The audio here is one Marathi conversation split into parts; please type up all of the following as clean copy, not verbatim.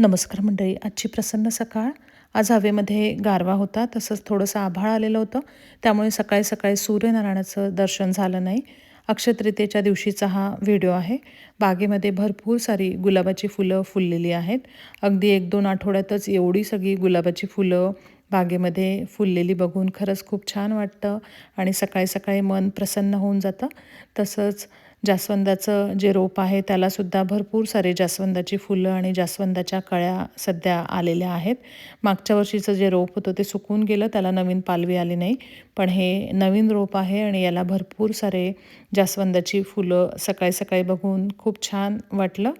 नमस्कार मंडळी. आजची प्रसन्न सकाळ. आज हवेमध्ये गारवा होता, तसंच थोडंसं आभाळ आलेलं होतं. त्यामुळे सकाळी सकाळी सूर्यनारायणाचं दर्शन झालं नाही. अक्षय तृतीयेच्या दिवशीचा हा व्हिडिओ आहे. बागेमध्ये भरपूर सारी गुलाबाची फुलं फुललेली आहेत. अगदी 1-2 आठवड्यातच एवढी सगळी गुलाबाची फुलं बागेमध्ये फुललेली बघून खरंच खूप छान वाटतं आणि सकाळी सकाळी मन प्रसन्न होऊन जातं. तसंच जास्वंदाचं जे रोप आहे त्यालासुद्धा भरपूर सारे जास्वंदाची फुलं आणि जास्वंदाच्या कळ्या सध्या आलेल्या आहेत. मागच्या वर्षीचं जे रोप होतं ते सुकून गेलं, त्याला नवीन पालवी आली नाही. पण हे नवीन रोप आहे आणि याला भरपूर सारे जास्वंदाची फुलं सकाळी सकाळी बघून खूप छान वाटलं.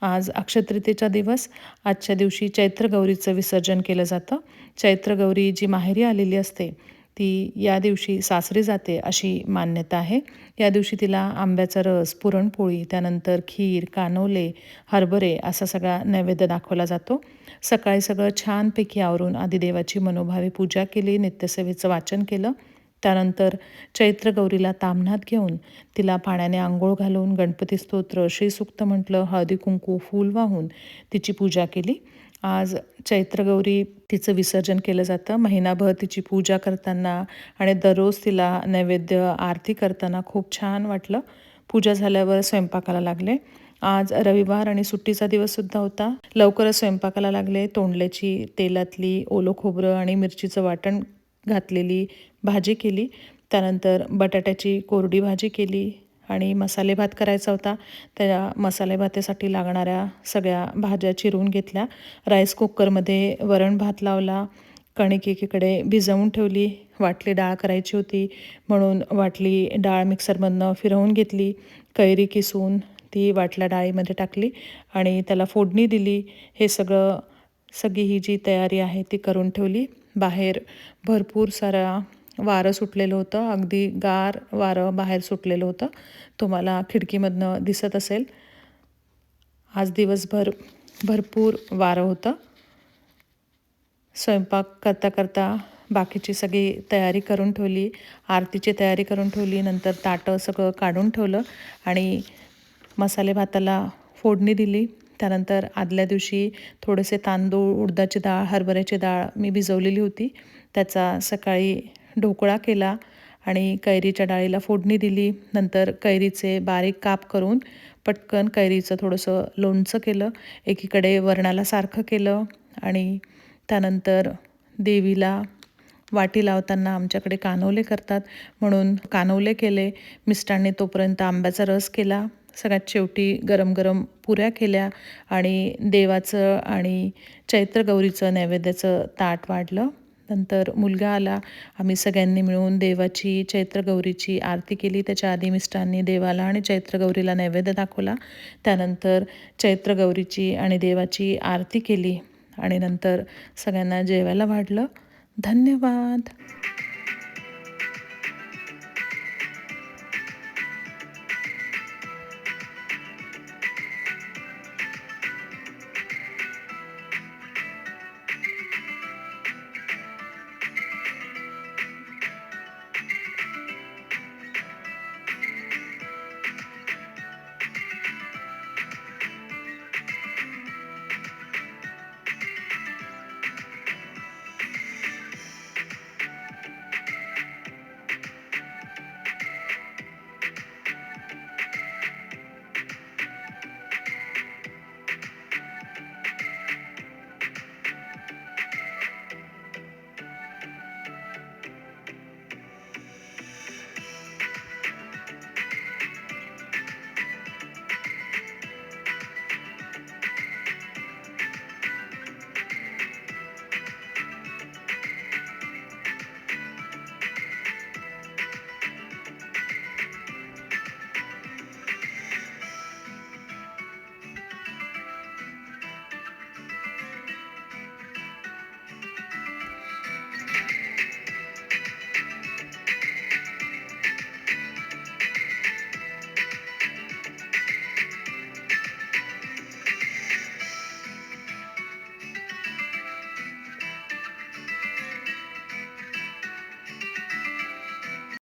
आज अक्षय तृतीयेचा दिवस. आजच्या दिवशी चैत्रगौरीचं विसर्जन केलं जातं. चैत्रगौरी जी माहेरी आलेली असते ती या दिवशी सासरी जाते अशी मान्यता आहे. या दिवशी तिला आंब्याचा रस, पुरणपोळी, त्यानंतर खीर, कानोले, हरभरे असा सगळा नैवेद्य दाखवला जातो. सकाळी सगळं छानपैकी आवरून आदिदेवाची मनोभावे पूजा केली, नित्यसेवेचं वाचन केलं. त्यानंतर चैत्रगौरीला ताम्हणात घेऊन तिला पाण्याने अंघोळ घालून गणपती स्तोत्र, श्रीसूक्त म्हटलं, हळदी-कुंकू, फूल वाहून तिची पूजा केली. आज चैत्रगौरी तिचं विसर्जन केलं जातं. महिनाभर तिची पूजा करताना आणि दररोज तिला नैवेद्य, आरती करताना खूप छान वाटलं. पूजा झाल्यावर स्वयंपाकाला लागले. आज रविवार आणि सुट्टीचा दिवससुद्धा होता. लवकरच स्वयंपाकाला लागले. तोंडल्याची तेलातली ओलं खोबरं आणि मिरचीचं वाटण घातलेली भाजी केली. त्यानंतर बटाट्याची कोरडी भाजी केली आणि मसाले भात करायचा होता. त्या मसाले भातासाठी लागणाऱ्या सगळ्या भाज्या चिरून घेतल्या. राईस कुकरमध्ये वरण भात लावला. कणिक एकीकडे भिजवून ठेवली. वाटली डाळ करायची होती म्हणून वाटली डाळ मिक्सरमधनं फिरवून घेतली. कैरी किसून ती वाटल्या डाळीमध्ये टाकली आणि त्याला फोडणी दिली. हे सगळी ही जी तयारी आहे ती करून ठेवली. बाहेर भरपूर सारा वारं सुटलेलं होतं. अगदी गार वारं बाहेर सुटलेलं होतं. तुम्हाला खिडकीमधनं दिसत असेल. आज दिवसभर भरपूर वारं होतं. स्वयंपाक करता करता बाकीची सगळी तयारी करून ठेवली. आरतीची तयारी करून ठेवली. नंतर ताटं सगळं काढून ठेवलं आणि मसाले भाताला फोडणी दिली. त्यानंतर आदल्या दिवशी थोडेसे तांदूळ, उडदाची डाळ, हरभऱ्याची डाळ मी भिजवलेली होती. त्याचा सकाळी ढोकळा केला आणि कैरीच्या डाळीला फोडणी दिली. नंतर कैरीचे बारीक काप करून पटकन कैरीचं थोडंसं लोणचं केलं. एकीकडे वरणाला सारखं केलं आणि त्यानंतर देवीला वाटी लावताना आमच्याकडे कानोले करतात म्हणून कानोले केले. मिस्टरांनी तोपर्यंत आंब्याचा रस केला. सगळ्यात शेवटी गरम गरम पुऱ्या केल्या आणि देवाचं आणि चैत्रगौरीचं नैवेद्याचं ताट वाढलं. नंतर मुलगा आला. आम्ही सगळ्यांनी मिळून देवाची, चैत्रगौरीची आरती केली. त्याच्या आधी मिस्टरांनी देवाला आणि चैत्रगौरीला नैवेद्य दाखवला. त्यानंतर चैत्रगौरीची आणि देवाची आरती केली आणि नंतर सगळ्यांना जेवायला वाढलं. धन्यवाद.